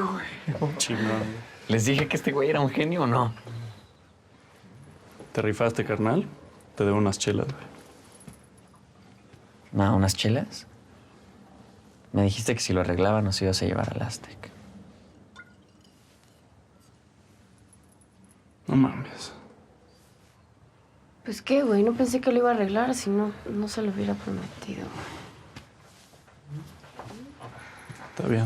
güey. Chingón. ¿Les dije que este güey era un genio o no? ¿Te rifaste, carnal? Te debo unas chelas, güey. No, ¿unas chelas? Me dijiste que si lo arreglaba nos ibas a llevar al Aztec. No mames. Pues qué, güey, no pensé que lo iba a arreglar, si no, no se lo hubiera prometido. Está bien.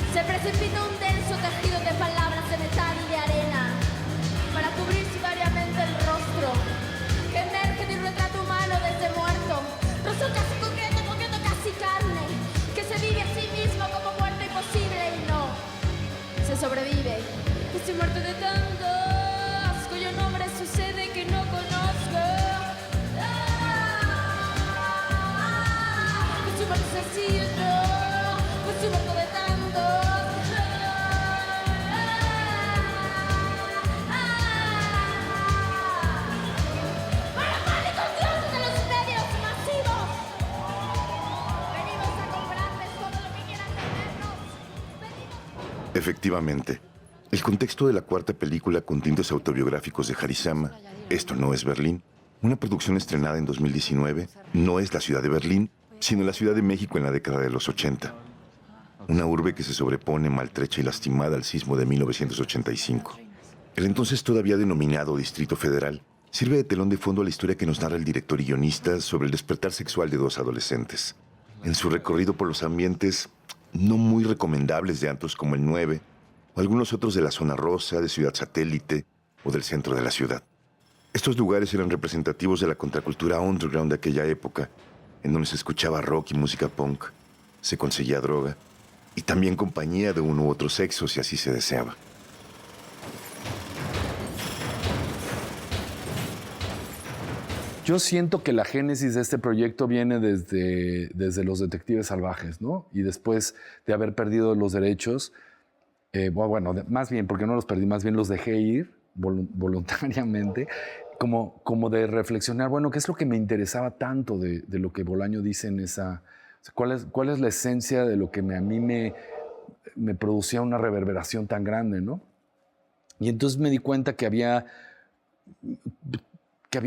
Se precipita un denso tejido de palabras de metal y de arena para cubrir sicariamente el rostro que emerge de un retrato humano desde muerto, rostro casi concreto, casi carne, que se vive a sí mismo como muerto imposible y no se sobrevive. Estoy muerto de tantos cuyo nombre sucede que no conozco. Estoy muerto sencillo, estoy muerto de tantos. Efectivamente, el contexto de la cuarta película con tintes autobiográficos de Harishama, Esto no es Berlín, una producción estrenada en 2019, no es la ciudad de Berlín, sino la Ciudad de México en la década de los 80. Una urbe que se sobrepone maltrecha y lastimada al sismo de 1985. El entonces todavía denominado Distrito Federal sirve de telón de fondo a la historia que nos narra el director y guionista sobre el despertar sexual de dos adolescentes. En su recorrido por los ambientes no muy recomendables de antros como el 9, o algunos otros de la zona rosa, de Ciudad Satélite o del centro de la ciudad. Estos lugares eran representativos de la contracultura underground de aquella época, en donde se escuchaba rock y música punk, se conseguía droga, y también compañía de uno u otro sexo si así se deseaba. Yo siento que la génesis de este proyecto viene desde Los Detectives Salvajes, ¿no? Y después de haber perdido los derechos, más bien, porque no los perdí, más bien los dejé ir voluntariamente, como de reflexionar, bueno, ¿qué es lo que me interesaba tanto de lo que Bolaño dice en esa... ¿Cuál es la esencia de lo que a mí me producía una reverberación tan grande, ¿no? Y entonces me di cuenta que había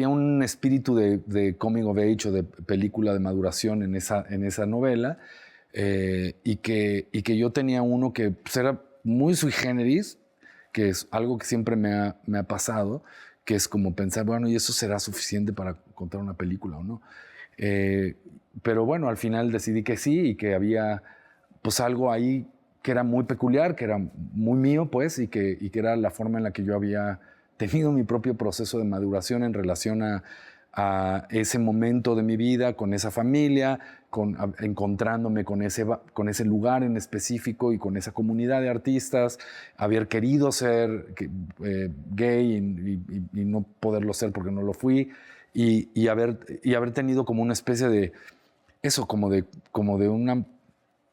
un espíritu de coming of age o de película de maduración en esa novela, y que yo tenía uno que pues, era muy sui generis, que es algo que siempre me ha pasado, que es como pensar, bueno, ¿y eso será suficiente para contar una película o no? Pero bueno, al final decidí que sí, y que había pues algo ahí que era muy peculiar, que era muy mío, pues, y que era la forma en la que yo había tenido mi propio proceso de maduración en relación a ese momento de mi vida, con esa familia, encontrándome con ese lugar en específico y con esa comunidad de artistas, haber querido ser gay y no poderlo ser porque no lo fui, y haber tenido como una especie de eso, como de una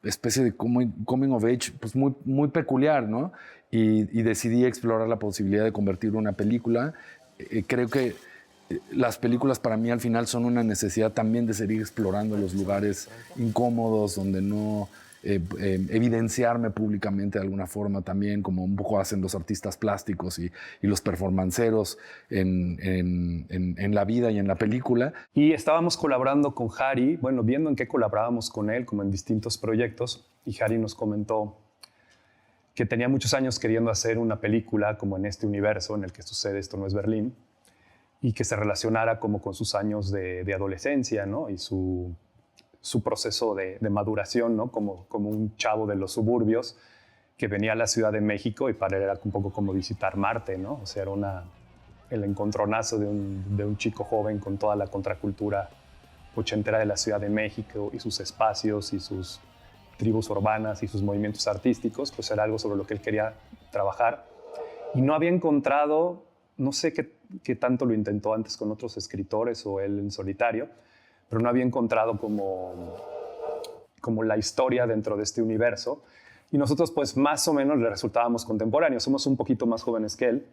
especie de coming of age pues muy, muy peculiar, ¿no? Y decidí explorar la posibilidad de convertirlo en una película. Creo que las películas para mí al final son una necesidad también de seguir explorando los lugares incómodos donde no evidenciarme públicamente de alguna forma también, como un poco hacen los artistas plásticos y los performanceros en la vida y en la película. Y estábamos colaborando con Harry, bueno, viendo en qué colaborábamos con él, como en distintos proyectos, y Harry nos comentó que tenía muchos años queriendo hacer una película como en este universo en el que sucede Esto no es Berlín, y que se relacionara como con sus años de adolescencia, ¿no? Y su proceso de maduración, ¿no? Como un chavo de los suburbios que venía a la Ciudad de México y para él era un poco como visitar Marte, ¿no? O sea, era el encontronazo de un chico joven con toda la contracultura ochentera de la Ciudad de México y sus espacios y sus tribus urbanas y sus movimientos artísticos, pues era algo sobre lo que él quería trabajar. Y no había encontrado, no sé qué tanto lo intentó antes con otros escritores o él en solitario, pero no había encontrado como la historia dentro de este universo. Y nosotros pues más o menos le resultábamos contemporáneos, somos un poquito más jóvenes que él,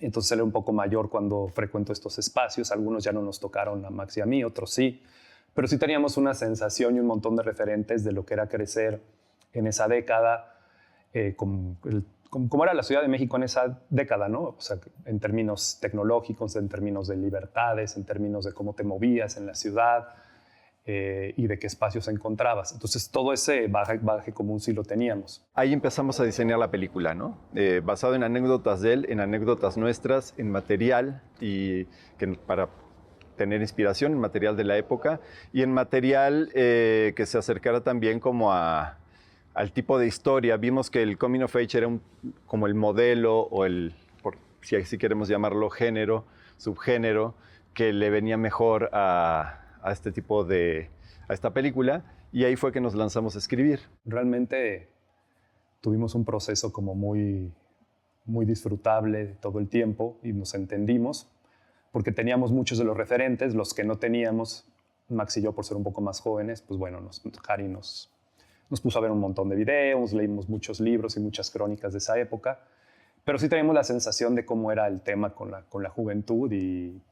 entonces él era un poco mayor cuando frecuentó estos espacios, algunos ya no nos tocaron a Max y a mí, otros sí, pero sí teníamos una sensación y un montón de referentes de lo que era crecer en esa década, como era la Ciudad de México en esa década, ¿no? O sea, en términos tecnológicos, en términos de libertades, en términos de cómo te movías en la ciudad, y de qué espacios encontrabas. Entonces, todo ese bagaje común sí lo teníamos. Ahí empezamos a diseñar la película, ¿no? Basado en anécdotas de él, en anécdotas nuestras, en material para tener inspiración, en material de la época y en material que se acercara también como al tipo de historia. Vimos que el Coming of Age era como el modelo o si así queremos llamarlo, género, subgénero, que le venía mejor a este tipo a esta película, y ahí fue que nos lanzamos a escribir. Realmente tuvimos un proceso como muy, muy disfrutable todo el tiempo y nos entendimos porque teníamos muchos de los referentes, los que no teníamos, Max y yo por ser un poco más jóvenes, pues bueno, Harry nos puso a ver un montón de videos, leímos muchos libros y muchas crónicas de esa época, pero sí teníamos la sensación de cómo era el tema con la juventud y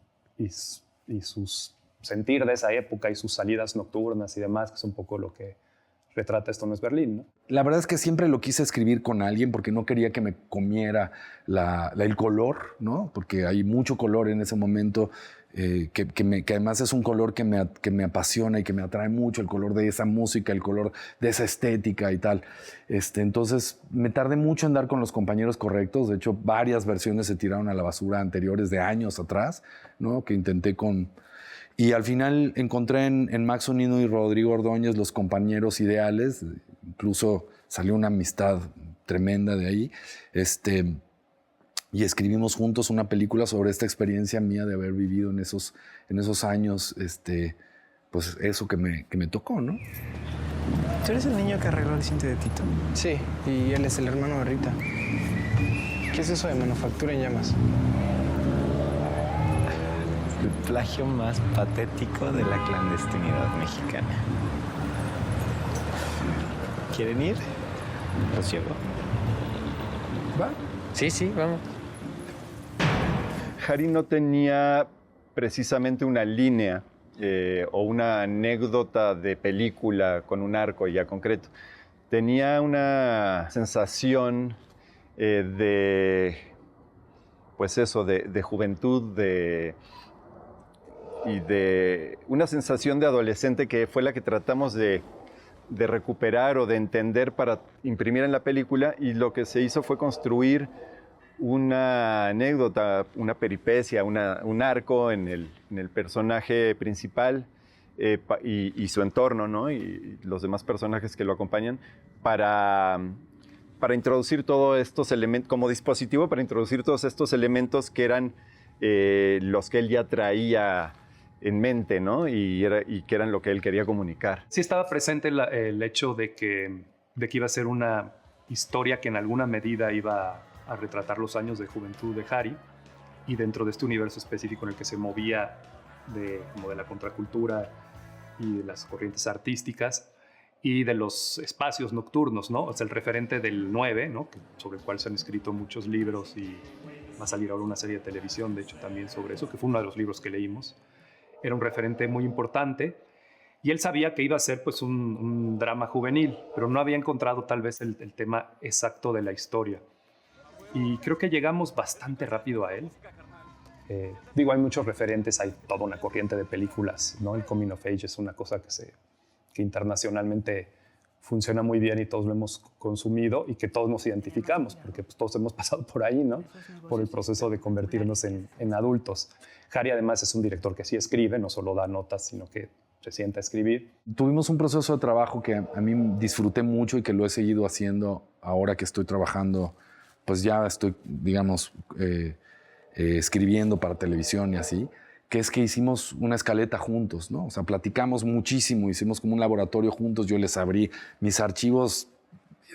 sus sentir de esa época y sus salidas nocturnas y demás, que es un poco lo que retrata Esto no es Berlín, ¿no? La verdad es que siempre lo quise escribir con alguien porque no quería que me comiera el color, ¿no? Porque hay mucho color en ese momento, que además es un color que me apasiona y que me atrae mucho, el color de esa música, el color de esa estética y tal. Entonces me tardé mucho en dar con los compañeros correctos. De hecho, varias versiones se tiraron a la basura anteriores de años atrás, ¿no? Que intenté y al final encontré en Max Unino y Rodrigo Ordóñez los compañeros ideales. Incluso salió una amistad tremenda de ahí. Y escribimos juntos una película sobre esta experiencia mía de haber vivido en esos años, pues eso que me tocó, ¿no? ¿Tú eres el niño que arregló el cinto de Tito? Sí, y él es el hermano de Rita. ¿Qué es eso de manufactura en llamas? El plagio más patético de la clandestinidad mexicana. ¿Quieren ir? Los llevo. ¿Va? Sí, vamos. Harry no tenía precisamente una línea o una anécdota de película con un arco ya concreto. Tenía una sensación de juventud, y de una sensación de adolescente que fue la que tratamos de recuperar o de entender para imprimir en la película, y lo que se hizo fue construir una anécdota, una peripecia, un arco en el personaje principal y su entorno, ¿no? Y los demás personajes que lo acompañan para introducir todos estos elementos, como dispositivo para introducir todos estos elementos que eran los que él ya traía en mente, ¿no? Y que eran lo que él quería comunicar. Sí estaba presente el hecho de que iba a ser una historia que en alguna medida iba a retratar los años de juventud de Harry, y dentro de este universo específico en el que se movía como de la contracultura y de las corrientes artísticas y de los espacios nocturnos, ¿no? O sea, el referente del 9, ¿no? Sobre el cual se han escrito muchos libros y va a salir ahora una serie de televisión, de hecho, también sobre eso, que fue uno de los libros que leímos. Era un referente muy importante y él sabía que iba a ser pues un drama juvenil, pero no había encontrado tal vez el tema exacto de la historia. Y creo que llegamos bastante rápido a él. Hay muchos referentes, hay toda una corriente de películas, ¿no? El Coming of Age es una cosa que internacionalmente funciona muy bien y todos lo hemos consumido y que todos nos identificamos, porque pues, todos hemos pasado por ahí, ¿no? Por el proceso de convertirnos en adultos. Harry además es un director que sí escribe, no solo da notas, sino que se sienta a escribir. Tuvimos un proceso de trabajo que a mí disfruté mucho y que lo he seguido haciendo ahora que estoy trabajando, pues ya estoy, digamos, escribiendo para televisión y así, que es que hicimos una escaleta juntos, ¿no? O sea, platicamos muchísimo, hicimos como un laboratorio juntos, yo les abrí mis archivos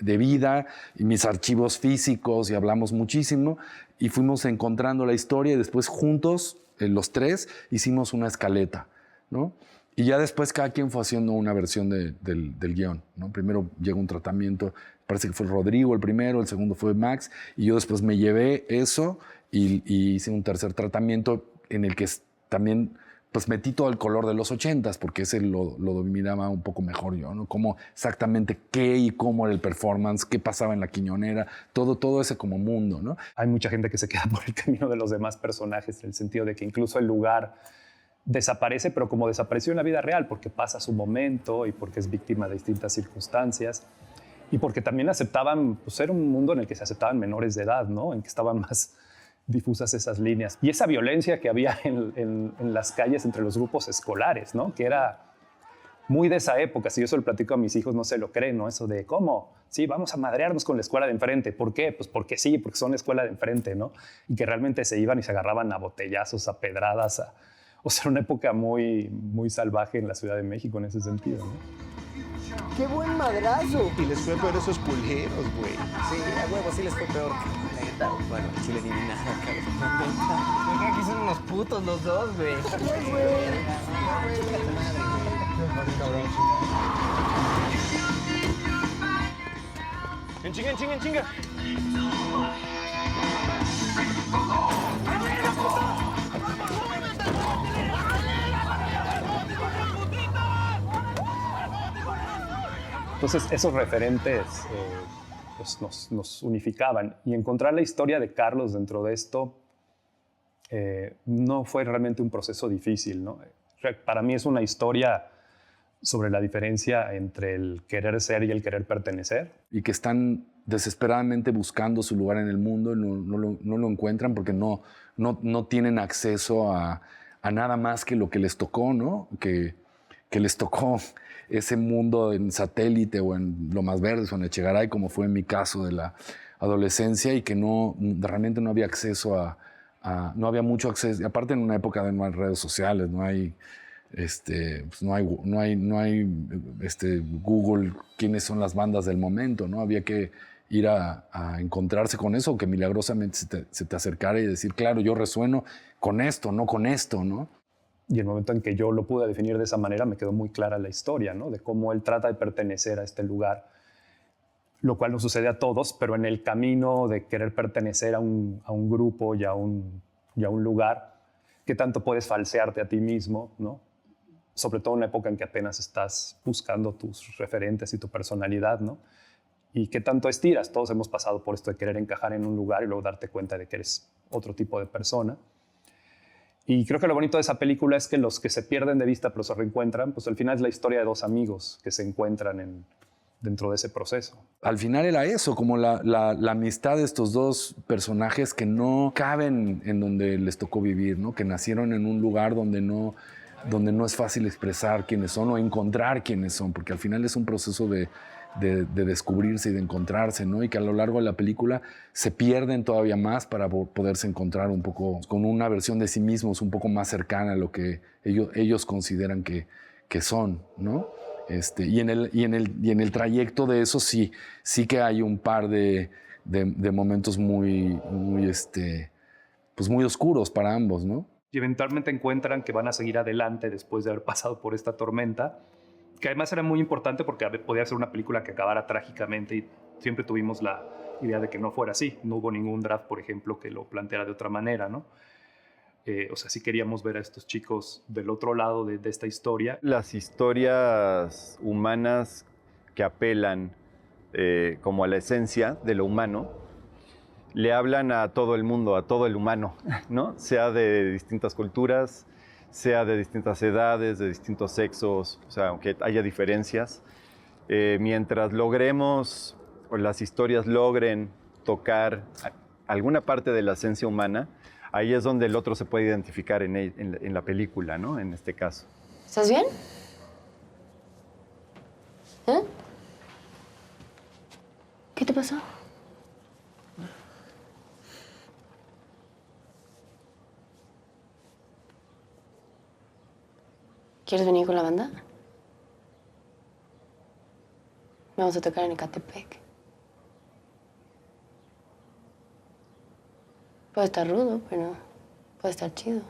de vida y mis archivos físicos y hablamos muchísimo y fuimos encontrando la historia y después juntos, los tres, hicimos una escaleta, ¿no? Y ya después cada quien fue haciendo una versión del guión, ¿no? Primero llegó un tratamiento, parece que fue Rodrigo el primero, el segundo fue Max, y yo después me llevé eso y hice un tercer tratamiento en el que también pues metí todo el color de los 80s, porque ese lo dominaba un poco mejor yo, ¿no? Cómo exactamente qué y cómo era el performance, qué pasaba en la Quiñonera, todo ese como mundo, ¿no? Hay mucha gente que se queda por el camino de los demás personajes, en el sentido de que incluso el lugar desaparece, pero como desapareció en la vida real, porque pasa su momento y porque es víctima de distintas circunstancias y porque también aceptaban, pues era un mundo en el que se aceptaban menores de edad, ¿no? En que estaban más difusas esas líneas. Y esa violencia que había en las calles entre los grupos escolares, ¿no? Que era muy de esa época. Si yo se lo platico a mis hijos, no se lo creen, ¿no? Eso de, ¿cómo? Sí, vamos a madrearnos con la escuela de enfrente. ¿Por qué? Pues porque sí, porque son la escuela de enfrente, ¿no? Y que realmente se iban y se agarraban a botellazos, a pedradas, o sea, una época muy, muy salvaje en la Ciudad de México en ese sentido, ¿no? ¡Qué buen madrazo! Y les fue peor esos puljeros, güey. Sí, a huevo, sí les fue peor. Neta, bueno, Chile ni nada, Creo que aquí son unos putos los dos, güey. ¡En chinga, en chinga, en chinga! Entonces, esos referentes pues nos unificaban. Y encontrar la historia de Carlos dentro de esto no fue realmente un proceso difícil, ¿no? Para mí es una historia sobre la diferencia entre el querer ser y el querer pertenecer. Y que están desesperadamente buscando su lugar en el mundo y no lo encuentran porque no tienen acceso a nada más que lo que les tocó, ¿no? Que les tocó ese mundo en Satélite o en Lomas Verdes o en Echegaray, como fue en mi caso de la adolescencia, y que realmente no había acceso no había mucho acceso. Aparte, en una época de no hay redes sociales, no hay Google, quiénes son las bandas del momento, ¿no? Había que ir a encontrarse con eso, que milagrosamente se te acercara y decir, claro, yo resueno con esto, no con esto, ¿no? Y el momento en que yo lo pude definir de esa manera, me quedó muy clara la historia, ¿no? De cómo él trata de pertenecer a este lugar, lo cual no sucede a todos, pero en el camino de querer pertenecer a un grupo y a un lugar, ¿qué tanto puedes falsearte a ti mismo, ¿no? Sobre todo en una época en que apenas estás buscando tus referentes y tu personalidad, ¿no? Y qué tanto estiras. Todos hemos pasado por esto de querer encajar en un lugar y luego darte cuenta de que eres otro tipo de persona. Y creo que lo bonito de esa película es que los que se pierden de vista pero se reencuentran, pues al final es la historia de dos amigos que se encuentran dentro de ese proceso. Al final era eso, como la amistad de estos dos personajes que no caben en donde les tocó vivir, ¿no? Que nacieron en un lugar donde no es fácil expresar quiénes son o encontrar quiénes son, porque al final es un proceso de descubrirse y de encontrarse, ¿no? Y que a lo largo de la película se pierden todavía más para poderse encontrar un poco con una versión de sí mismos un poco más cercana a lo que ellos consideran que son, ¿no? Y en el trayecto de eso sí que hay un par de momentos muy oscuros para ambos, ¿no? Y eventualmente encuentran que van a seguir adelante después de haber pasado por esta tormenta, que además era muy importante porque podía ser una película que acabara trágicamente y siempre tuvimos la idea de que no fuera así. No hubo ningún draft, por ejemplo, que lo planteara de otra manera, ¿no? O sea, sí queríamos ver a estos chicos del otro lado de esta historia. Las historias humanas que apelan como a la esencia de lo humano, le hablan a todo el mundo, a todo el humano, ¿no? Sea de distintas culturas, sea de distintas edades, de distintos sexos, o sea, aunque haya diferencias. Mientras logremos, o las historias logren tocar alguna parte de la esencia humana, ahí es donde el otro se puede identificar en la película, ¿no? En este caso. ¿Estás bien? ¿Eh? ¿Qué te pasó? ¿Quieres venir con la banda? Vamos a tocar en Ecatepec. Puede estar rudo, pero puede estar chido.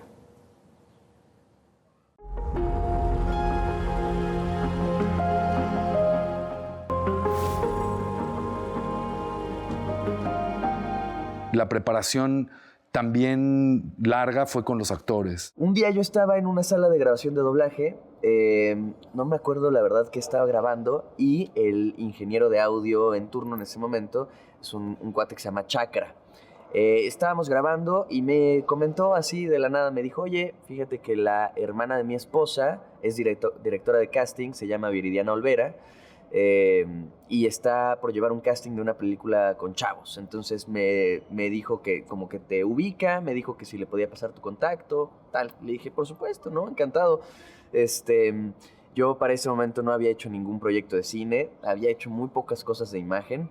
La preparación también larga fue con los actores. Un día yo estaba en una sala de grabación de doblaje, no me acuerdo la verdad qué estaba grabando, y el ingeniero de audio en turno en ese momento es un cuate que se llama Chakra. Estábamos grabando y me comentó así de la nada, me dijo, oye, fíjate que la hermana de mi esposa es directora de casting, se llama Viridiana Olvera, y está por llevar un casting de una película con chavos. Entonces me dijo que como que te ubica, me dijo que si le podía pasar tu contacto, tal. Le dije, por supuesto, ¿no? Encantado. Yo para ese momento no había hecho ningún proyecto de cine, había hecho muy pocas cosas de imagen.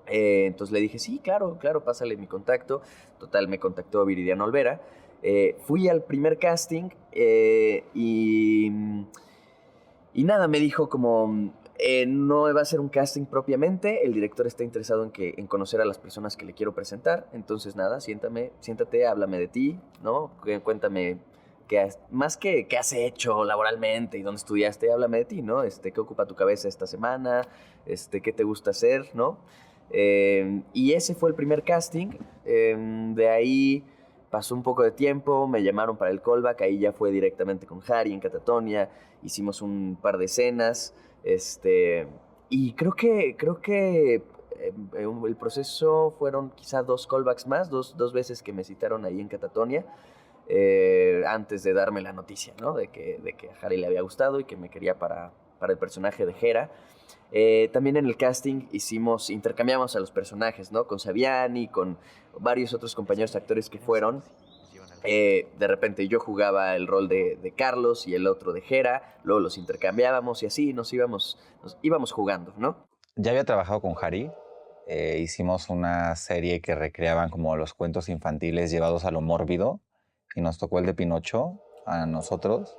Entonces le dije, sí, claro, pásale mi contacto. Total, me contactó Viridiana Olvera. Fui al primer casting y nada, me dijo como... no va a ser un casting propiamente, el director está interesado en conocer a las personas que le quiero presentar, entonces nada, siéntate, háblame de ti, ¿no? Cuéntame más que qué has hecho laboralmente y dónde estudiaste, háblame de ti, ¿no? ¿Qué ocupa tu cabeza esta semana? ¿Qué te gusta hacer, no? Y ese fue el primer casting. De ahí pasó un poco de tiempo, me llamaron para el callback, ahí ya fue directamente con Harry en Catatonia, hicimos un par de escenas. Y creo que el proceso fueron quizá 2 callbacks más, dos veces que me citaron ahí en Catatonia, antes de darme la noticia, ¿no? De que a Harry le había gustado y que me quería para el personaje de Hera. También en el casting intercambiamos a los personajes, ¿no? Con Saviani, con varios otros compañeros actores que fueron. De repente yo jugaba el rol de Carlos y el otro de Hera, luego los intercambiábamos y así nos íbamos jugando, ¿no? Ya había trabajado con Harry, hicimos una serie que recreaban como los cuentos infantiles llevados a lo mórbido y nos tocó el de Pinocho a nosotros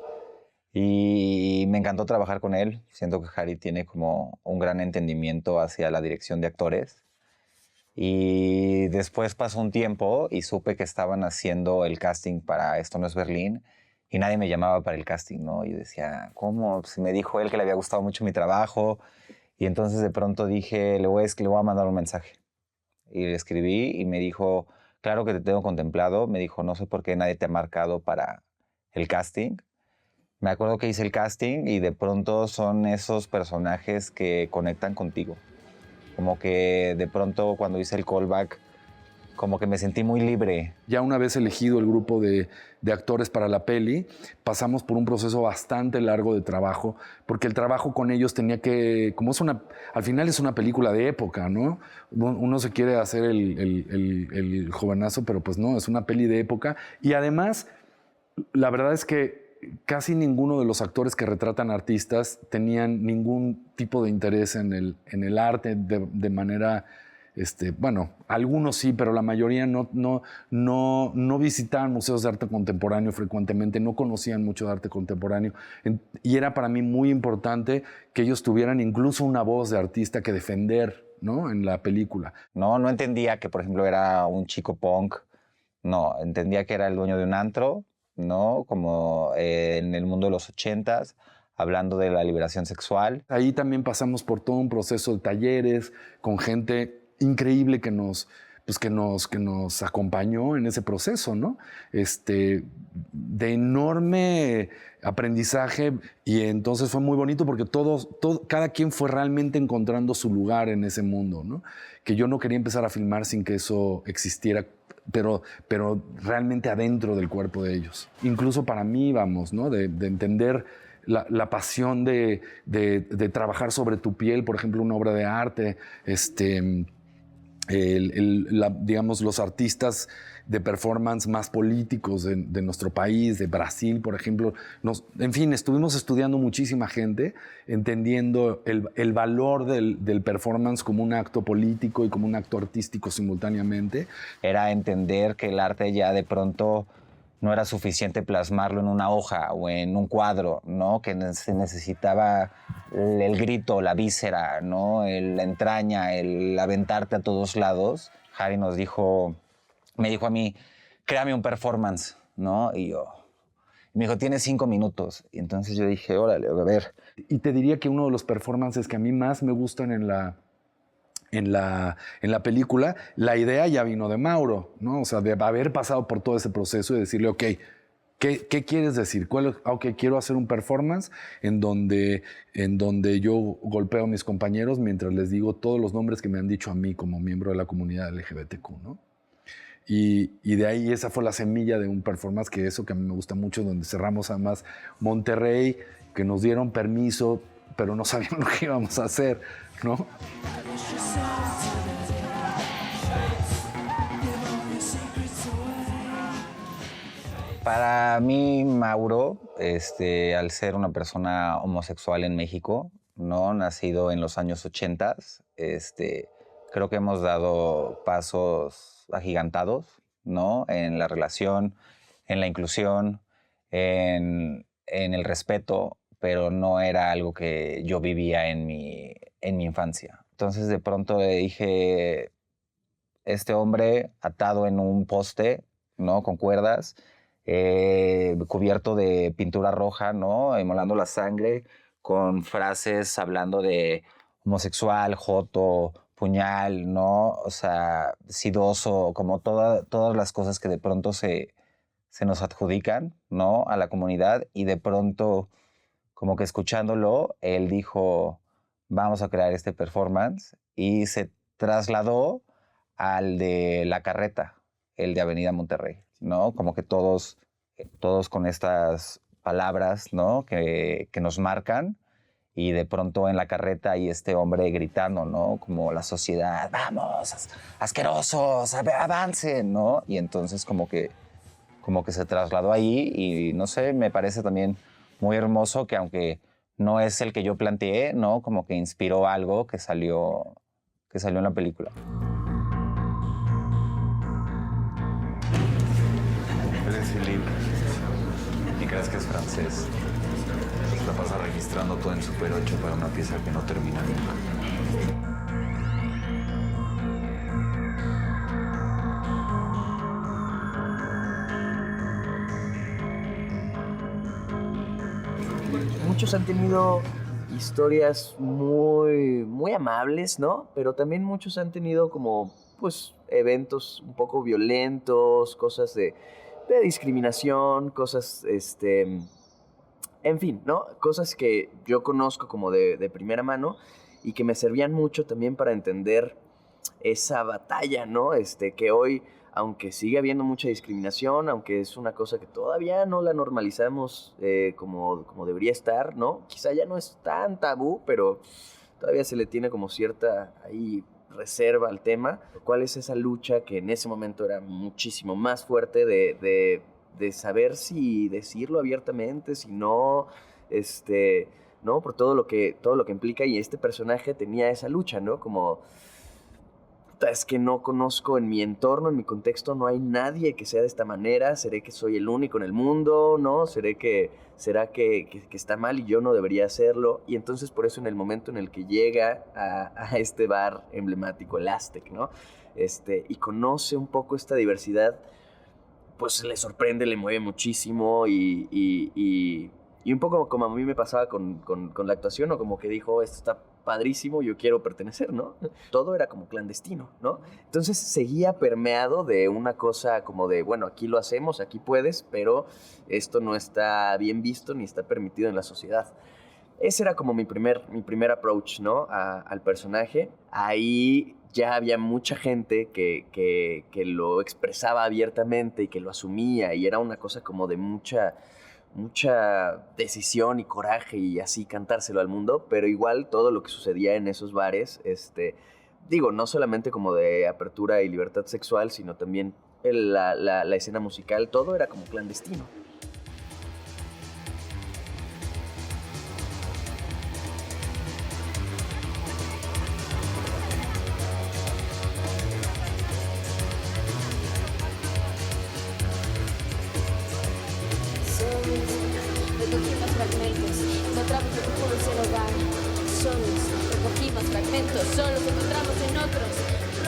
y me encantó trabajar con él. Siento que Harry tiene como un gran entendimiento hacia la dirección de actores. Y después pasó un tiempo y supe que estaban haciendo el casting para Esto no es Berlín y nadie me llamaba para el casting, ¿no? Y decía, ¿cómo? Pues me dijo él que le había gustado mucho mi trabajo y entonces de pronto dije, le voy a mandar un mensaje. Y le escribí y me dijo, claro que te tengo contemplado. Me dijo, no sé por qué nadie te ha marcado para el casting. Me acuerdo que hice el casting y de pronto son esos personajes que conectan contigo. Como que de pronto cuando hice el callback, como que me sentí muy libre. Ya una vez elegido el grupo de actores para la peli, pasamos por un proceso bastante largo de trabajo, porque el trabajo con ellos tenía que, al final es una película de época, ¿no? Uno se quiere hacer el jovenazo, pero pues no, es una peli de época. Y además, la verdad es que casi ninguno de los actores que retratan artistas tenían ningún tipo de interés en el arte de manera, bueno, algunos sí, pero la mayoría no visitaban museos de arte contemporáneo frecuentemente, no conocían mucho de arte contemporáneo. Y era para mí muy importante que ellos tuvieran incluso una voz de artista que defender, ¿no? En la película. No entendía que, por ejemplo, era un chico punk. No, entendía que era el dueño de un antro, ¿no? Como en el mundo de los 80s, hablando de la liberación sexual. Ahí también pasamos por todo un proceso de talleres con gente increíble que nos acompañó en ese proceso, ¿no? De enorme aprendizaje, y entonces fue muy bonito porque cada quien fue realmente encontrando su lugar en ese mundo, ¿no? Que yo no quería empezar a filmar sin que eso existiera, pero realmente adentro del cuerpo de ellos. Incluso para mí, vamos, ¿no? De entender la pasión de trabajar sobre tu piel, por ejemplo, una obra de arte, digamos, los artistas de performance más políticos de nuestro país, de Brasil, por ejemplo. En fin, estuvimos estudiando muchísima gente, entendiendo el valor del performance como un acto político y como un acto artístico simultáneamente. Era entender que el arte ya de pronto no era suficiente plasmarlo en una hoja o en un cuadro, ¿no? Que se necesitaba el grito, la víscera, ¿no? La entraña, el aventarte a todos lados. Harry me dijo a mí, créame un performance, ¿no? Y me dijo, tienes 5 minutos. Y entonces yo dije, órale, a ver. Y te diría que uno de los performances que a mí más me gustan en la película, la idea ya vino de Mauro, ¿no? O sea, de haber pasado por todo ese proceso y decirle, ok, ¿qué quieres decir? Ok, quiero hacer un performance en donde yo golpeo a mis compañeros mientras les digo todos los nombres que me han dicho a mí como miembro de la comunidad LGBTQ, ¿no? Y de ahí esa fue la semilla de un performance que a mí me gusta mucho, donde cerramos además Monterrey, que nos dieron permiso, pero no sabían lo que íbamos a hacer, ¿no? Para mí, Mauro, al ser una persona homosexual en México, ¿no? Nacido en los años 80, creo que hemos dado pasos agigantados, ¿no? En la relación, en la inclusión, en el respeto, pero no era algo que yo vivía en mi infancia. Entonces, de pronto le dije, este hombre atado en un poste, ¿no? Con cuerdas, cubierto de pintura roja, ¿no? Emulando la sangre, con frases hablando de homosexual, joto, puñal, ¿no? O sea, sidoso, como todas las cosas que de pronto se nos adjudican, ¿no? A la comunidad, y de pronto, como que escuchándolo, él dijo, vamos a crear este performance, y se trasladó al de La Carreta, el de Avenida Monterrey, ¿no? Como que todos con estas palabras, ¿no? Que nos marcan, y de pronto en La Carreta hay este hombre gritando, ¿no? Como la sociedad, vamos, asquerosos, avancen, ¿no? Y entonces como que se trasladó ahí, y no sé, me parece también muy hermoso que, aunque no es el que yo planteé, ¿no? Como que inspiró algo que salió en la película. Eres Philippe y crees que es francés. La pasa registrando todo en Super 8 para una pieza que no termina nunca. Muchos han tenido historias muy, muy amables, ¿no? Pero también muchos han tenido como, pues, eventos un poco violentos, cosas de discriminación, cosas, en fin, ¿no? Cosas que yo conozco como de primera mano y que me servían mucho también para entender esa batalla, ¿no? Que hoy, aunque sigue habiendo mucha discriminación, aunque es una cosa que todavía no la normalizamos como debería estar, ¿no? Quizá ya no es tan tabú, pero todavía se le tiene como cierta ahí reserva al tema. ¿Cuál es esa lucha que en ese momento era muchísimo más fuerte de saber si decirlo abiertamente, si no, ¿no? Por todo lo que implica, y este personaje tenía esa lucha, ¿no? Como, es que no conozco en mi entorno, en mi contexto, no hay nadie que sea de esta manera, seré que soy el único en el mundo, ¿no? ¿Será que está mal y yo no debería hacerlo? Y entonces por eso en el momento en el que llega a este bar emblemático, el Aztec, ¿no? Y conoce un poco esta diversidad, pues le sorprende, le mueve muchísimo y un poco como a mí me pasaba con la actuación, o como que dijo, esto está padrísimo, yo quiero pertenecer, ¿no? Todo era como clandestino, ¿no? Entonces seguía permeado de una cosa como de, bueno, aquí lo hacemos, aquí puedes, pero esto no está bien visto ni está permitido en la sociedad. Ese era como mi primer approach, ¿no? Al personaje. Ahí ya había mucha gente que lo expresaba abiertamente y que lo asumía, y era una cosa como de mucha decisión y coraje y así cantárselo al mundo, pero igual todo lo que sucedía en esos bares, digo, no solamente como de apertura y libertad sexual, sino también la escena musical, todo era como clandestino. únicos. Encontramos lo que pudo ser hogar. Solos, recogimos fragmentos, solos encontramos en otros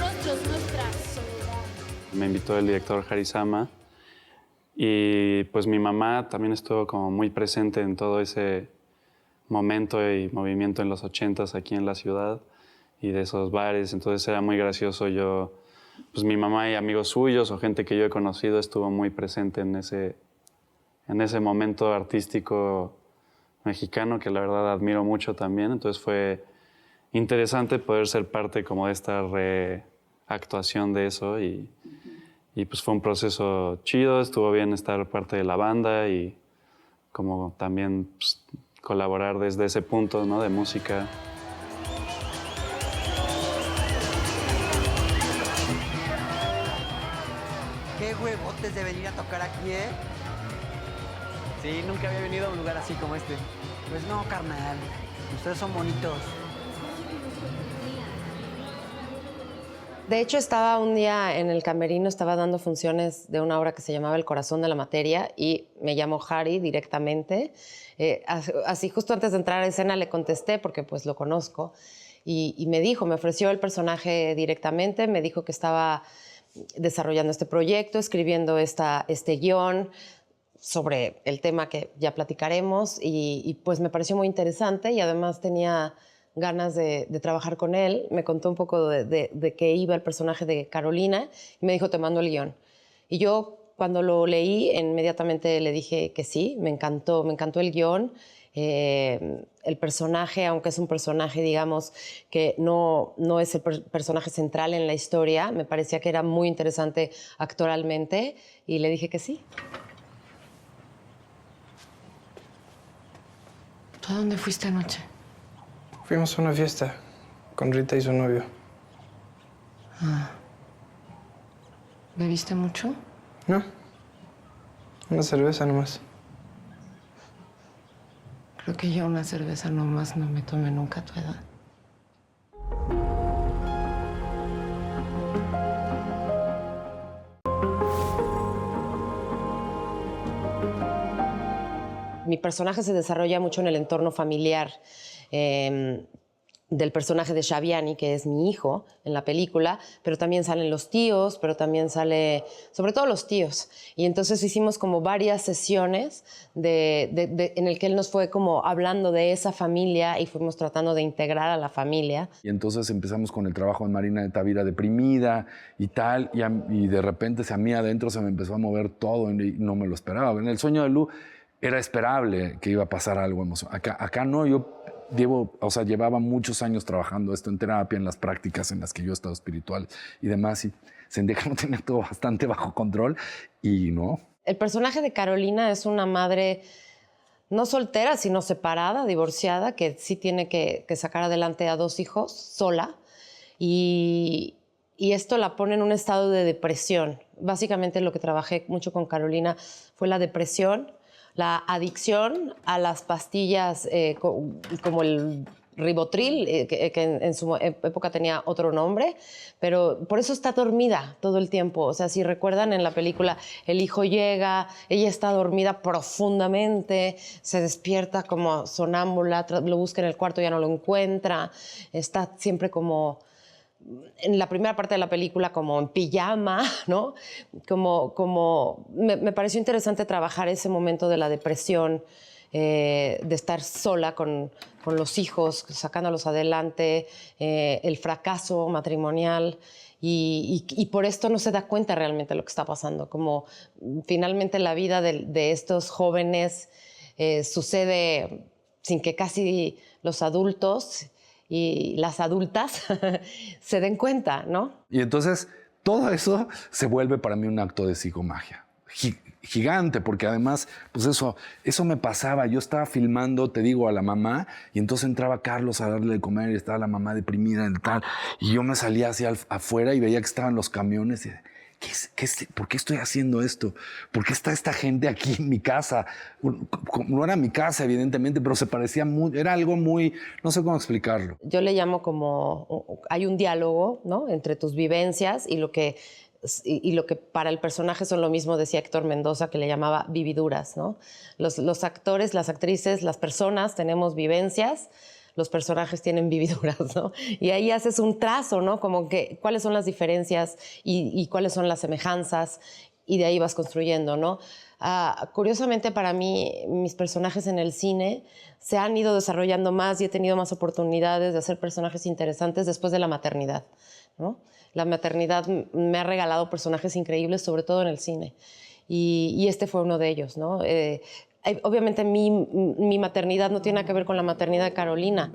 rostros nuestra soledad. Me invitó el director Harisama y pues mi mamá también estuvo como muy presente en todo ese momento y movimiento en los 80s aquí en la ciudad y de esos bares, entonces era muy gracioso. Pues mi mamá y amigos suyos o gente que yo he conocido estuvo muy presente en ese momento artístico mexicano que la verdad admiro mucho también, entonces fue interesante poder ser parte como de esta reactuación de eso y pues fue un proceso chido, estuvo bien estar parte de la banda y como también pues, colaborar desde ese punto, ¿no? De música. Qué huevotes de venir a tocar aquí, ¿eh? Sí, nunca había venido a un lugar así como este. Pues no, carnal. Ustedes son bonitos. De hecho, estaba un día en el camerino, estaba dando funciones de una obra que se llamaba El corazón de la materia y me llamó Hari directamente. Así justo antes de entrar a escena le contesté porque pues lo conozco y me ofreció el personaje directamente, me dijo que estaba desarrollando este proyecto, escribiendo este guión sobre el tema que ya platicaremos y pues me pareció muy interesante y además tenía ganas de trabajar con él. Me contó un poco de qué iba el personaje de Carolina y me dijo, te mando el guión. Y yo, cuando lo leí, inmediatamente le dije que sí, me encantó el guión. El personaje, aunque es un personaje, digamos, que no es el personaje central en la historia, me parecía que era muy interesante actoralmente y le dije que sí. ¿Tú a dónde fuiste anoche? Fuimos a una fiesta con Rita y su novio. Ah. ¿Bebiste mucho? No. Una cerveza nomás. Creo que yo una cerveza nomás no me tomé nunca a tu edad. Mi personaje se desarrolla mucho en el entorno familiar del personaje de Shaviani, que es mi hijo en la película, pero también salen los tíos, pero también sale, sobre todo los tíos. Y entonces hicimos como varias sesiones en el que él nos fue como hablando de esa familia y fuimos tratando de integrar a la familia. Y entonces empezamos con el trabajo de Marina de Tavira deprimida y tal, y de repente a mí adentro se me empezó a mover todo y no me lo esperaba. En El sueño de Lu era esperable que iba a pasar algo emocionante. Acá no, yo llevaba muchos años trabajando esto en terapia, en las prácticas en las que yo he estado espiritual y demás, y sentía que no tenía todo bastante bajo control, y no. El personaje de Carolina es una madre no soltera, sino separada, divorciada, que sí tiene que sacar adelante a 2 hijos sola, y esto la pone en un estado de depresión. Básicamente lo que trabajé mucho con Carolina fue la depresión, la adicción a las pastillas como el Ribotril, que en su época tenía otro nombre, pero por eso está dormida todo el tiempo. O sea, si recuerdan en la película, el hijo llega, ella está dormida profundamente, se despierta como sonámbula, lo busca en el cuarto, ya no lo encuentra, está siempre como... En la primera parte de la película como en pijama, ¿no? Me pareció interesante trabajar ese momento de la depresión, de estar sola con los hijos, sacándolos adelante, el fracaso matrimonial y por esto no se da cuenta realmente de lo que está pasando. Como finalmente la vida de estos jóvenes sucede sin que casi los adultos y las adultas se den cuenta, ¿no? Y entonces todo eso se vuelve para mí un acto de psicomagia. Gigante, porque además, pues eso me pasaba. Yo estaba filmando, te digo, a la mamá, y entonces entraba Carlos a darle de comer y estaba la mamá deprimida y tal, y yo me salía hacia afuera y veía que estaban los camiones y ¿por qué estoy haciendo esto? ¿Por qué está esta gente aquí en mi casa? No era mi casa, evidentemente, pero se parecía muy, era algo muy, no sé cómo explicarlo. Yo le llamo como, hay un diálogo, ¿no? Entre tus vivencias y lo que y lo que para el personaje son lo mismo, decía Héctor Mendoza, que le llamaba vividuras, ¿no? Los actores, las actrices, las personas tenemos vivencias, los personajes tienen vividuras, ¿no? Y ahí haces un trazo, ¿no? Como que cuáles son las diferencias y cuáles son las semejanzas, y de ahí vas construyendo, ¿no? Curiosamente para mí, mis personajes en el cine se han ido desarrollando más y he tenido más oportunidades de hacer personajes interesantes después de la maternidad, ¿no? La maternidad me ha regalado personajes increíbles, sobre todo en el cine. Y este fue uno de ellos, ¿no? Obviamente mi maternidad no tiene nada que ver con la maternidad de Carolina.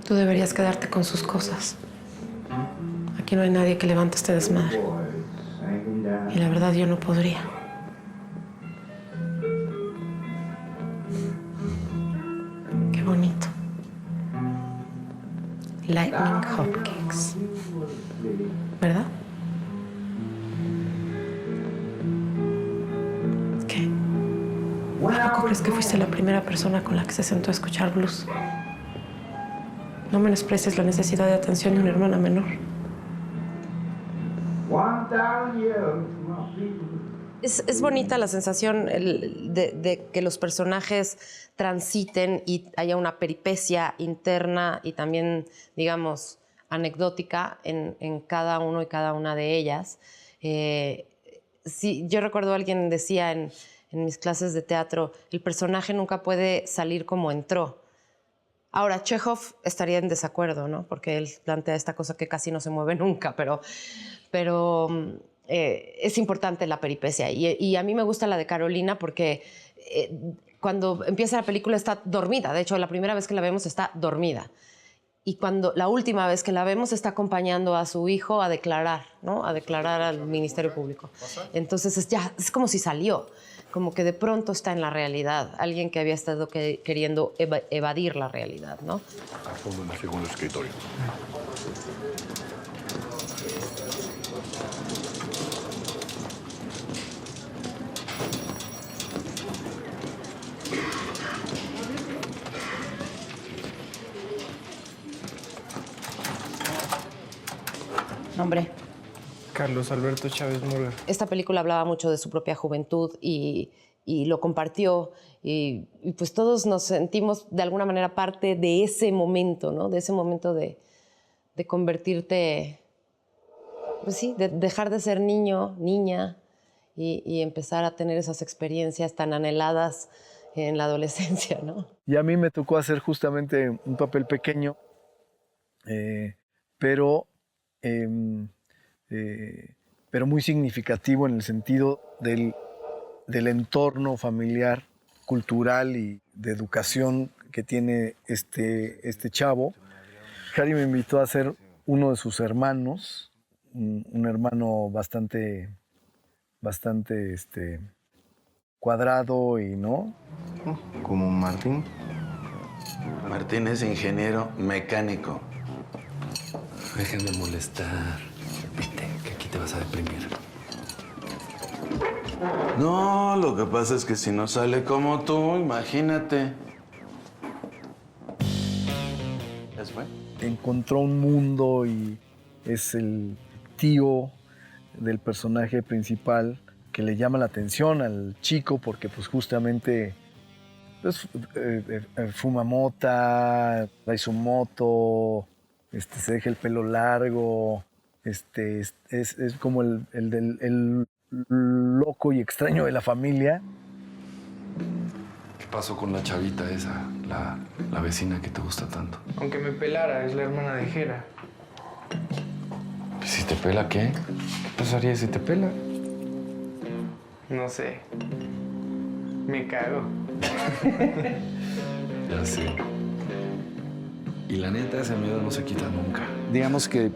Tú deberías quedarte con sus cosas. Aquí no hay nadie que levante este desmadre. Y la verdad, yo no podría. Qué bonito. Lightning Hopkins. ¿Verdad? ¿Qué? ¿A poco crees que fuiste la primera persona con la que se sentó a escuchar blues? No menosprecies la necesidad de atención de una hermana menor. Es bonita la sensación de que los personajes transiten y haya una peripecia interna y también, digamos, anecdótica en cada uno y cada una de ellas. Sí, yo recuerdo a alguien decía en mis clases de teatro, el personaje nunca puede salir como entró. Ahora, Chekhov estaría en desacuerdo, ¿no? Porque él plantea esta cosa que casi no se mueve nunca, pero es importante la peripecia. Y a mí me gusta la de Carolina porque cuando empieza la película está dormida. De hecho, la primera vez que la vemos está dormida. Y la última vez que la vemos está acompañando a su hijo a declarar, ¿no? A declarar al Ministerio Público. Entonces es como si salió, como que de pronto está en la realidad. Alguien que había estado queriendo evadir la realidad, ¿no? Pongo en el segundo escritorio. Nombre. Carlos Alberto Chávez Murga. Esta película hablaba mucho de su propia juventud y lo compartió y pues todos nos sentimos de alguna manera parte de ese momento, ¿no? De ese momento de convertirte, pues sí, de dejar de ser niño, niña y empezar a tener esas experiencias tan anheladas en la adolescencia, ¿no? Y a mí me tocó hacer justamente un papel pequeño, pero muy significativo en el sentido del entorno familiar, cultural y de educación que tiene este chavo. Harry me invitó a ser uno de sus hermanos, un hermano bastante cuadrado y ¿no? Como Martín. Martín es ingeniero mecánico. Dejen de molestar. Vete, que aquí te vas a deprimir. No, lo que pasa es que si no sale como tú, imagínate. ¿Ya se fue? Encontró un mundo y es el tío del personaje principal que le llama la atención al chico porque pues justamente pues, fuma mota, trae su moto, se deja el pelo largo, es como el loco y extraño de la familia. ¿Qué pasó con la chavita esa, la vecina que te gusta tanto? Aunque me pelara, es la hermana de Jera. ¿Si te pela qué? ¿Qué pasaría si te pela? No sé. Me cago. Ya sé. Y la neta, ese miedo no se quita nunca. Digamos que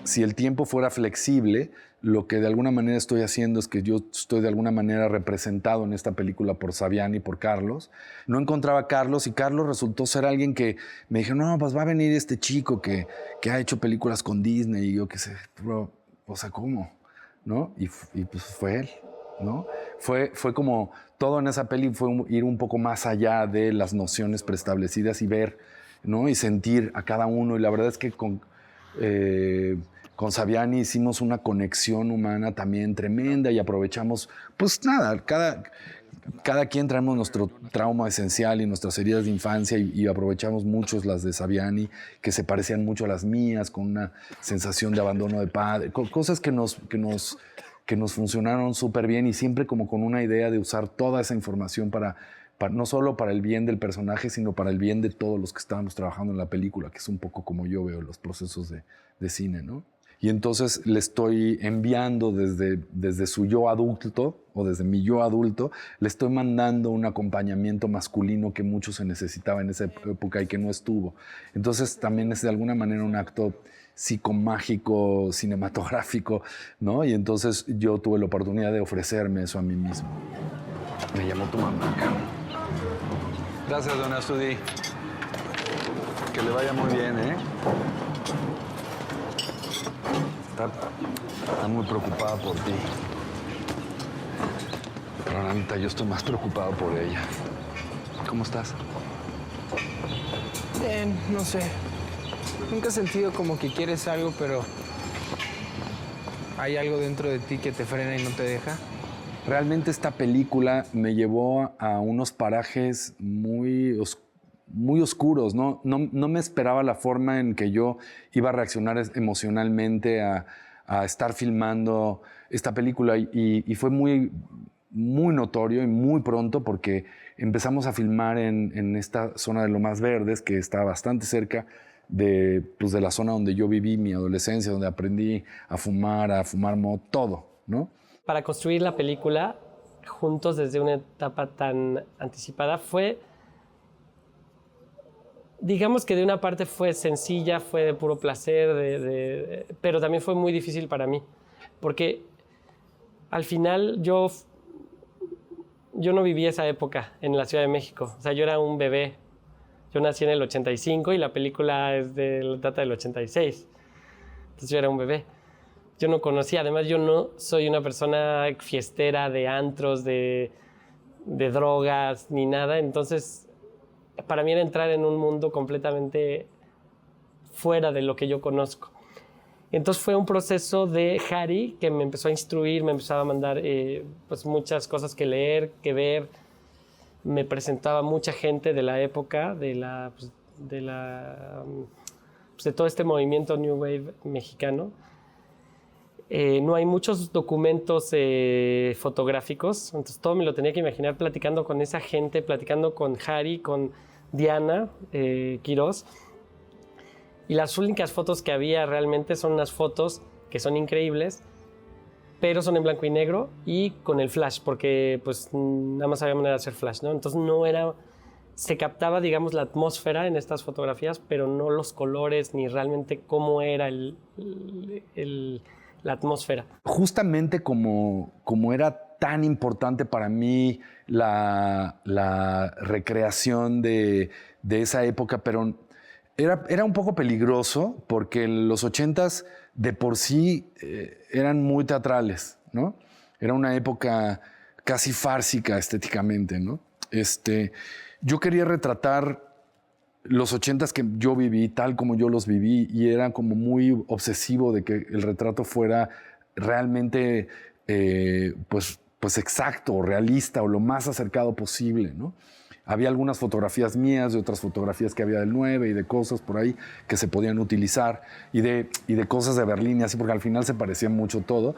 si el tiempo fuera flexible, lo que de alguna manera estoy haciendo es que yo estoy de alguna manera representado en esta película por Saviani y por Carlos. No encontraba a Carlos y Carlos resultó ser alguien que me dijo, no, pues va a venir este chico que ha hecho películas con Disney y yo qué sé, pero, o sea, ¿cómo? ¿No? Y pues fue él, ¿no? Fue como todo en esa peli fue ir un poco más allá de las nociones preestablecidas y ver, ¿no? Y sentir a cada uno. Y la verdad es que con Saviani hicimos una conexión humana también tremenda y aprovechamos, pues nada, cada quien traemos nuestro trauma esencial y nuestras heridas de infancia y aprovechamos muchos las de Saviani, que se parecían mucho a las mías, con una sensación de abandono de padre, cosas que nos funcionaron súper bien y siempre como con una idea de usar toda esa información para no solo para el bien del personaje, sino para el bien de todos los que estábamos trabajando en la película, que es un poco como yo veo los procesos de cine, ¿no? Y entonces le estoy enviando desde su yo adulto, o desde mi yo adulto, le estoy mandando un acompañamiento masculino que mucho se necesitaba en esa época y que no estuvo. Entonces también es de alguna manera un acto psicomágico, cinematográfico, ¿no? Y entonces yo tuve la oportunidad de ofrecerme eso a mí mismo. Me llamó tu mamá, cabrón. Gracias, don Astudí. Que le vaya muy bien, ¿eh? Está muy preocupada por ti. Pero la neta, yo estoy más preocupado por ella. ¿Cómo estás? Bien, no sé. Nunca he sentido como que quieres algo, pero hay algo dentro de ti que te frena y no te deja. Realmente esta película me llevó a unos parajes muy oscuros, ¿no? No me esperaba la forma en que yo iba a reaccionar emocionalmente a estar filmando esta película y fue muy notorio y muy pronto porque empezamos a filmar en esta zona de Lomas Verdes, que está bastante cerca de la zona donde yo viví mi adolescencia, donde aprendí a fumar todo, ¿no? Para construir la película juntos desde una etapa tan anticipada fue, digamos que de una parte fue sencilla, fue de puro placer, pero también fue muy difícil para mí, porque al final yo no viví esa época en la Ciudad de México. O sea, yo era un bebé. Yo nací en el 85 y la película data del 86. Entonces yo era un bebé. Yo no conocía, además yo no soy una persona fiestera de antros, de drogas, ni nada. Entonces, para mí era entrar en un mundo completamente fuera de lo que yo conozco. Entonces fue un proceso de Hari que me empezó a instruir, me empezaba a mandar pues muchas cosas que leer, que ver. Me presentaba mucha gente de la época, de todo este movimiento New Wave mexicano. No hay muchos documentos fotográficos, entonces todo me lo tenía que imaginar platicando con esa gente, platicando con Hari, con Diana Quirós. Y las únicas fotos que había realmente son unas fotos que son increíbles, pero son en blanco y negro y con el flash, porque pues nada más había manera de hacer flash, ¿no? Entonces se captaba, digamos, la atmósfera en estas fotografías, pero no los colores ni realmente cómo era la atmósfera. Justamente como era tan importante para mí la recreación de esa época, pero era un poco peligroso porque los 80s de por sí eran muy teatrales, ¿no? Era una época casi fársica estéticamente, ¿no? Yo quería retratar los 80s que yo viví tal como yo los viví y era como muy obsesivo de que el retrato fuera realmente pues exacto, realista o lo más acercado posible, ¿no? Había algunas fotografías mías, de otras fotografías que había del 9 y de cosas por ahí que se podían utilizar y de cosas de Berlín y así, porque al final se parecía mucho todo.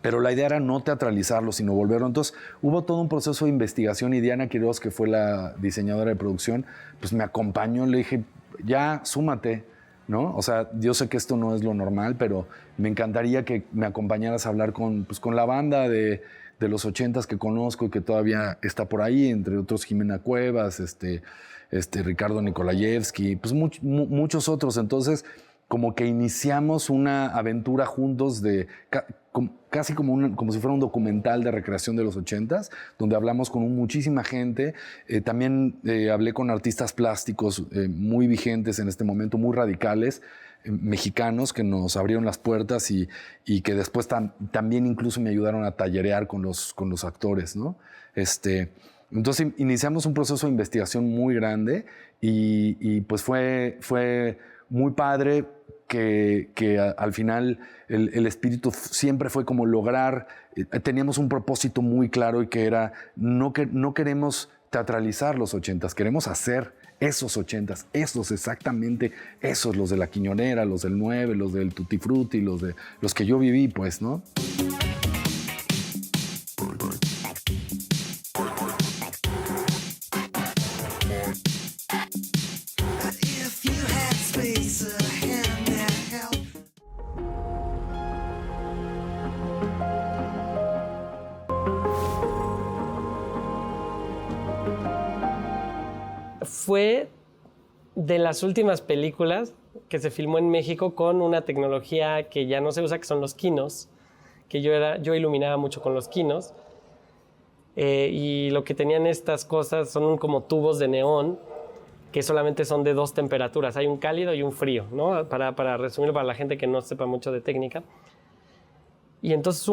Pero la idea era no teatralizarlo, sino volverlo. Entonces hubo todo un proceso de investigación y Diana Quirós, que fue la diseñadora de producción, pues me acompañó, le dije, ya, súmate, ¿no? O sea, yo sé que esto no es lo normal, pero me encantaría que me acompañaras a hablar con la banda de los 80s que conozco y que todavía está por ahí, entre otros Jimena Cuevas, Ricardo Nikolayevsky, pues muchos otros. Entonces, como que iniciamos una aventura juntos casi como si fuera un documental de recreación de los 80s, donde hablamos con muchísima gente. También hablé con artistas plásticos muy vigentes en este momento, muy radicales, mexicanos, que nos abrieron las puertas y que después también incluso me ayudaron a tallerear con los actores, ¿no? Entonces iniciamos un proceso de investigación muy grande y pues fue muy padre que al final el espíritu siempre fue como lograr, teníamos un propósito muy claro y que era, no queremos teatralizar los 80s, queremos hacer esos 80s, exactamente esos, los de La Quiñonera, los del 9, los del Tutti Frutti, los que yo viví, pues, ¿no? Fue de las últimas películas que se filmó en México con una tecnología que ya no se usa, que son los kinos, que yo iluminaba mucho con los kinos. Y lo que tenían estas cosas son como tubos de neón que solamente son de 2 temperaturas. Hay un cálido y un frío, ¿no? Para resumir, para la gente que no sepa mucho de técnica. Y entonces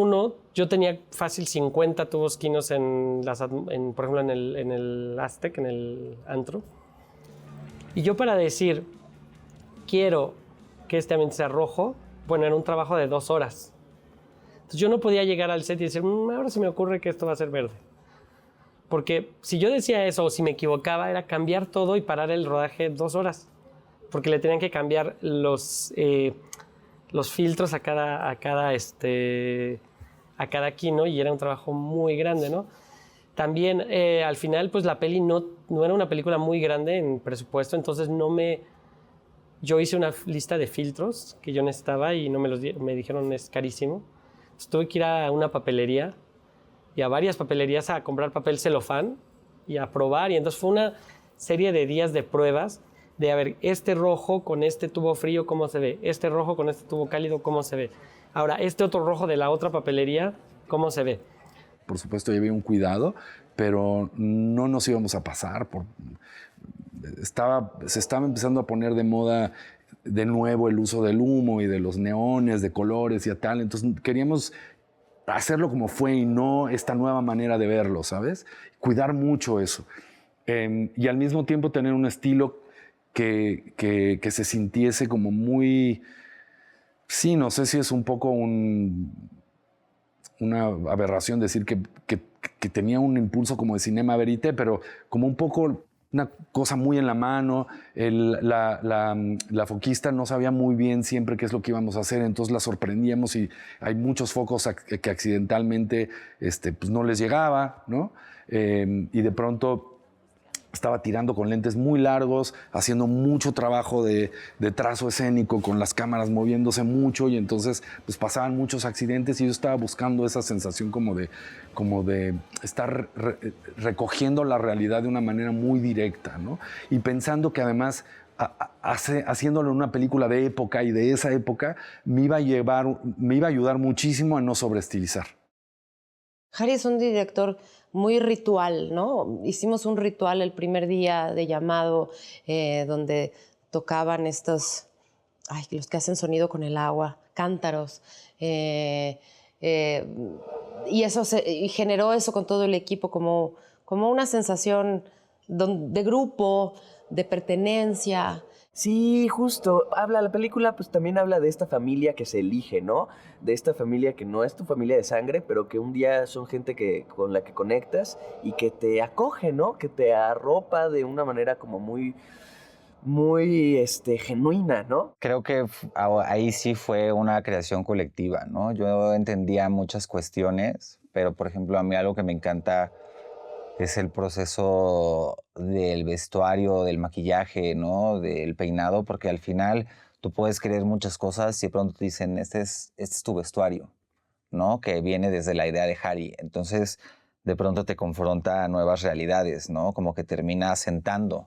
yo tenía fácil 50 tubos kinos por ejemplo, en el Aztec, en el antro. Y yo para decir, quiero que este ambiente sea rojo, bueno, era un trabajo de 2 horas. Entonces yo no podía llegar al set y decir, ahora se me ocurre que esto va a ser verde. Porque si yo decía eso o si me equivocaba, era cambiar todo y parar el rodaje 2 horas. Porque le tenían que cambiar los filtros a cada kino y era un trabajo muy grande, ¿no? También al final pues la peli no era una película muy grande en presupuesto, entonces yo hice una lista de filtros que yo necesitaba y no me dijeron es carísimo. Entonces tuve que ir a una papelería y a varias papelerías a comprar papel celofán y a probar, y entonces fue una serie de días de pruebas de a ver, este rojo con este tubo frío, ¿cómo se ve? Este rojo con este tubo cálido, ¿cómo se ve? Ahora, este otro rojo de la otra papelería, ¿cómo se ve? Por supuesto, ya había un cuidado, pero no nos íbamos a pasar. Se estaba empezando a poner de moda de nuevo el uso del humo y de los neones, de colores y tal. Entonces queríamos hacerlo como fue y no esta nueva manera de verlo, ¿sabes? Cuidar mucho eso. Y al mismo tiempo tener un estilo que se sintiese como muy... Sí, no sé si es un poco una aberración decir que tenía un impulso como de cinema verité, pero como un poco una cosa muy en la mano. La foquista no sabía muy bien siempre qué es lo que íbamos a hacer, entonces la sorprendíamos y hay muchos focos que accidentalmente pues no les llegaba, ¿no? Y de pronto estaba tirando con lentes muy largos, haciendo mucho trabajo de trazo escénico, con las cámaras moviéndose mucho, y entonces pues pasaban muchos accidentes y yo estaba buscando esa sensación como de estar recogiendo la realidad de una manera muy directa, ¿no? Y pensando que además haciéndolo en una película de época y de esa época me iba a ayudar muchísimo a no sobreestilizar. Harry es un director muy ritual, ¿no? Hicimos un ritual el primer día de llamado donde tocaban los que hacen sonido con el agua, cántaros. Y generó eso con todo el equipo como una sensación de grupo, de pertenencia. Sí, justo. La película pues también habla de esta familia que se elige, ¿no? De esta familia que no es tu familia de sangre, pero que un día son gente con la que conectas y que te acoge, ¿no? Que te arropa de una manera como muy genuina, ¿no? Creo que ahí sí fue una creación colectiva, ¿no? Yo entendía muchas cuestiones, pero por ejemplo a mí algo que me encanta es el proceso del vestuario, del maquillaje, ¿no? Del peinado, porque al final tú puedes creer muchas cosas y de pronto te dicen, este es tu vestuario, ¿no? Que viene desde la idea de Harry. Entonces, de pronto te confronta a nuevas realidades, ¿no? Como que termina asentando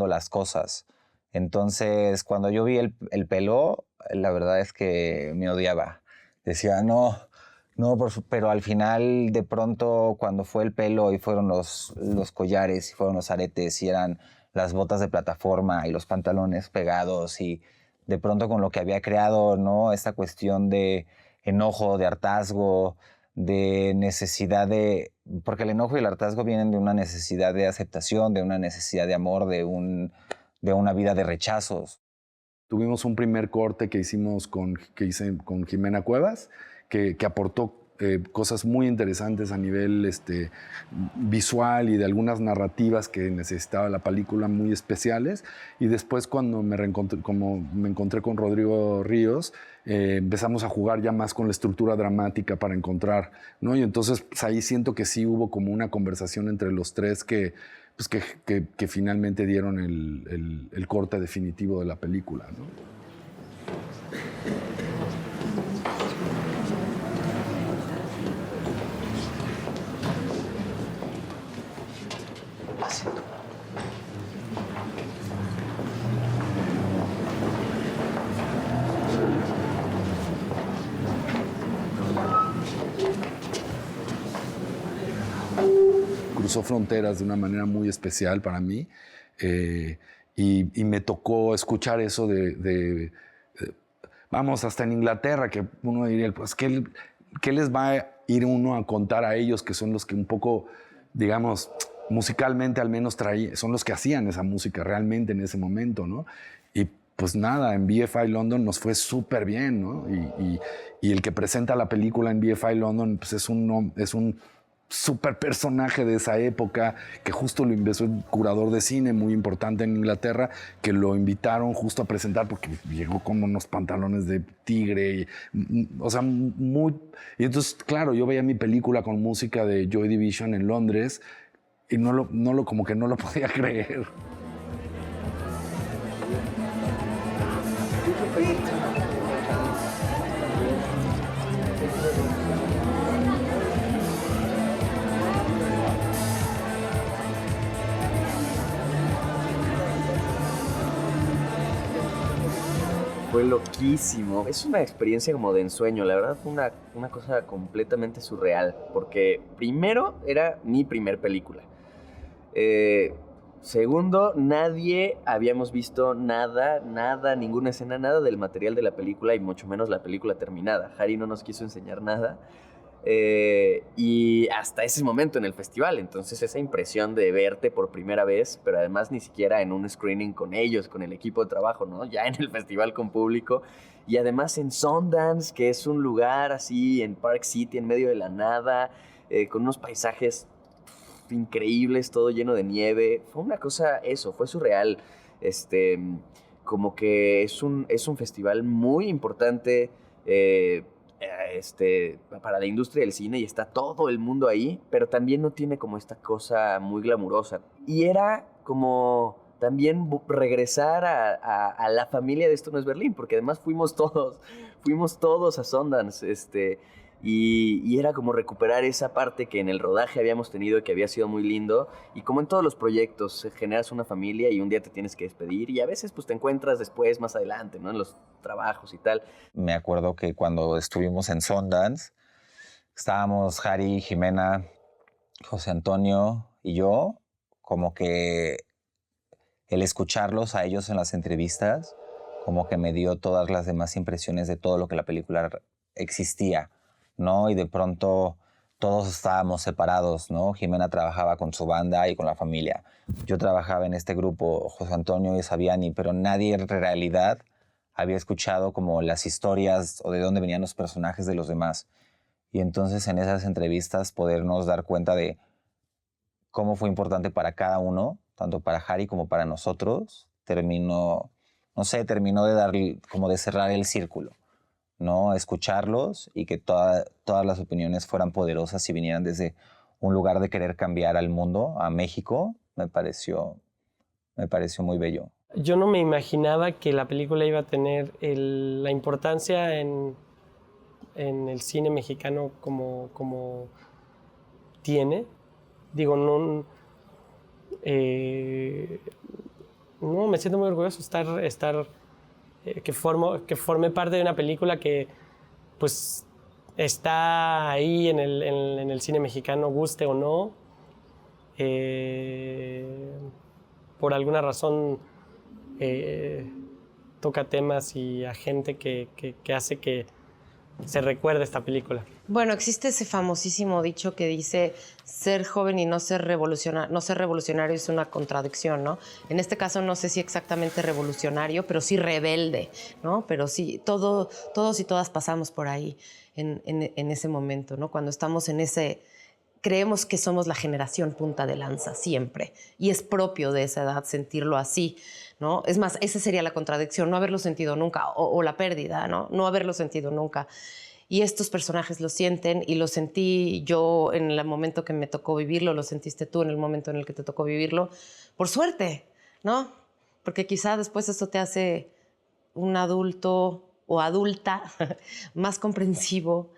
las cosas. Entonces, cuando yo vi el pelo, la verdad es que me odiaba. decía, no, pero al final, de pronto, cuando fue el pelo y fueron los collares y fueron los aretes y eran las botas de plataforma y los pantalones pegados y de pronto con lo que había creado, ¿no? Esta cuestión de enojo, de hartazgo, de necesidad de... Porque el enojo y el hartazgo vienen de una necesidad de aceptación, de una necesidad de amor, de una vida de rechazos. Tuvimos un primer corte que hice con Jimena Cuevas, que aportó cosas muy interesantes a nivel visual y de algunas narrativas que necesitaba la película muy especiales. Y después cuando me encontré con Rodrigo Ríos, empezamos a jugar ya más con la estructura dramática para encontrar, ¿no? Y entonces pues, ahí siento que sí hubo como una conversación entre los tres que finalmente dieron el corte definitivo de la película, ¿no? Cruzó fronteras de una manera muy especial para mí y me tocó escuchar eso vamos, hasta en Inglaterra, que uno diría, pues, ¿qué les va a ir uno a contar a ellos, que son los que un poco, digamos, musicalmente al menos son los que hacían esa música realmente en ese momento, ¿no? Y pues nada, en BFI London nos fue súper bien, ¿no? Y el que presenta la película en BFI London pues es un súper personaje de esa época, que justo lo inventó un curador de cine muy importante en Inglaterra, que lo invitaron justo a presentar porque llegó con unos pantalones de tigre, o sea, muy... Y entonces, claro, yo veía mi película con música de Joy Division en Londres y como que no lo podía creer. Fue loquísimo. Es una experiencia como de ensueño. La verdad fue una cosa completamente surreal. Porque primero era mi primer película. Segundo, nadie habíamos visto nada, ninguna escena, nada del material de la película y mucho menos la película terminada. Harry no nos quiso enseñar nada. Y hasta ese momento en el festival, entonces esa impresión de verte por primera vez, pero además ni siquiera en un screening con ellos, con el equipo de trabajo, ¿no? Ya en el festival con público y además en Sundance, que es un lugar así en Park City, en medio de la nada, con unos paisajes increíbles, todo lleno de nieve. Fue una cosa, fue surreal. Como que es un festival muy importante para la industria del cine y está todo el mundo ahí, pero también no tiene como esta cosa muy glamurosa. Y era como también regresar a la familia de Esto No Es Berlín, porque además fuimos todos a Sundance, y era como recuperar esa parte que en el rodaje habíamos tenido y que había sido muy lindo. Y como en todos los proyectos, generas una familia y un día te tienes que despedir y a veces pues te encuentras después, más adelante, ¿no? En los trabajos y tal. Me acuerdo que cuando estuvimos en Sundance, estábamos Harry, Jimena, José Antonio y yo, como que el escucharlos a ellos en las entrevistas, como que me dio todas las demás impresiones de todo lo que la película existía, ¿no? Y de pronto todos estábamos separados, ¿no? Jimena trabajaba con su banda y con la familia. Yo trabajaba en este grupo, José Antonio y Saviani, pero nadie en realidad había escuchado como las historias o de dónde venían los personajes de los demás. Y entonces en esas entrevistas podernos dar cuenta de cómo fue importante para cada uno, tanto para Harry como para nosotros, terminó de cerrar el círculo, ¿no? Escucharlos y que todas las opiniones fueran poderosas y vinieran desde un lugar de querer cambiar al mundo, a México, me pareció muy bello. Yo no me imaginaba que la película iba a tener la importancia en el cine mexicano como tiene. Digo, no, me siento muy orgulloso que forme parte de una película que pues está ahí en el cine mexicano, guste o no. Por alguna razón toca temas y a gente que hace que se recuerde esta película. Bueno, existe ese famosísimo dicho que dice ser joven y no ser revolucionario es una contradicción, ¿no? En este caso no sé si exactamente revolucionario, pero sí rebelde, ¿no? Pero sí, todos y todas pasamos por ahí en ese momento, ¿no? Cuando estamos en ese... Creemos que somos la generación punta de lanza siempre y es propio de esa edad sentirlo así, ¿no? Es más, esa sería la contradicción, no haberlo sentido nunca o la pérdida, ¿no? No haberlo sentido nunca. Y estos personajes lo sienten y lo sentí yo en el momento que me tocó vivirlo, lo sentiste tú en el momento en el que te tocó vivirlo, por suerte, ¿no? Porque quizá después eso te hace un adulto o adulta más comprensivo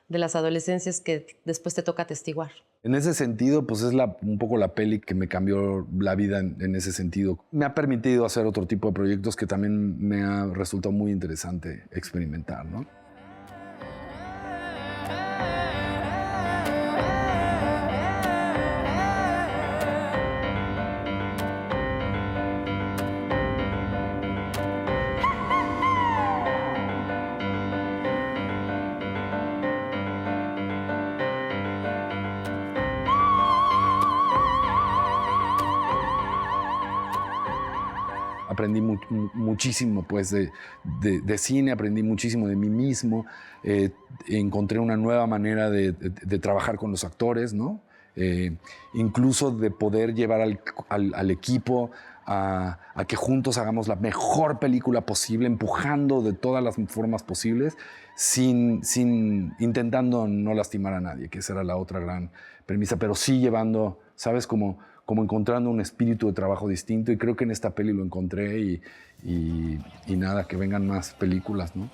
de las adolescencias que después te toca atestiguar. En ese sentido, pues es un poco la peli que me cambió la vida en ese sentido. Me ha permitido hacer otro tipo de proyectos que también me ha resultado muy interesante experimentar, ¿no? Aprendí muchísimo pues, de cine, aprendí muchísimo de mí mismo, encontré una nueva manera de trabajar con los actores, ¿no? Incluso de poder llevar al equipo a que juntos hagamos la mejor película posible, empujando de todas las formas posibles, intentando no lastimar a nadie, que esa era la otra gran premisa, pero sí llevando, ¿sabes? Como encontrando un espíritu de trabajo distinto, y creo que en esta peli lo encontré y nada, que vengan más películas, ¿no?